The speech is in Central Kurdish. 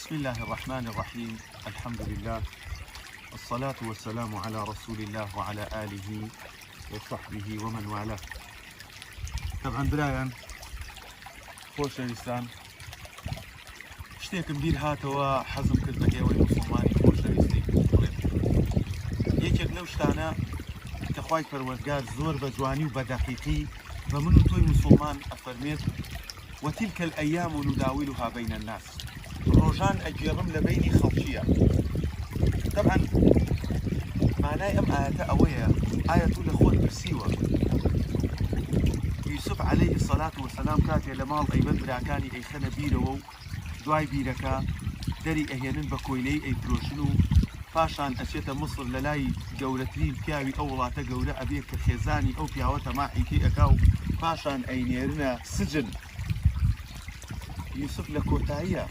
بسم الله الرحمن الرحيم. الحمد لله والصلاة والسلام على رسول الله وعلى آله وصحبه ومن والاه. طبعا برایان خۆشەویستان، شتێکم بیر هاتەوە حەزم کرد بە ئێوەی موسڵمانی خۆشەویستی بڵێم. یەکێک لەو شتانە کە خوای پەروەردگار زۆر بە جوانی و بە دەقیقی بە من و تۆی موسڵمان ئەفەرمێت: وتلك الأيام نداولها بين الناس. ڕۆژان ئەگێڕم لە بینی خەڵکیە. طبعا معنای ئەم ئاەتە ئەوەیە، ئایا تو لە خۆت پرسیوە یوسف عليه الصلاة والسلام کاتێ لە ماڵ ئەیبەت براکانی ئەیخەنە بیرەوە و دوای بیرەکە دەری ئەهێنن بە کۆیلەی ئەیفرۆشن و پاشان ئەچێتە مصر لە لای گەورەترین پیاوی ئەو وڵاتە گەورە ئەبێ کە خێزانی ئەو پیاوە تەماحی ئەکا و پاشان ئەینێرنە سجن. یوسف لە کۆتاییە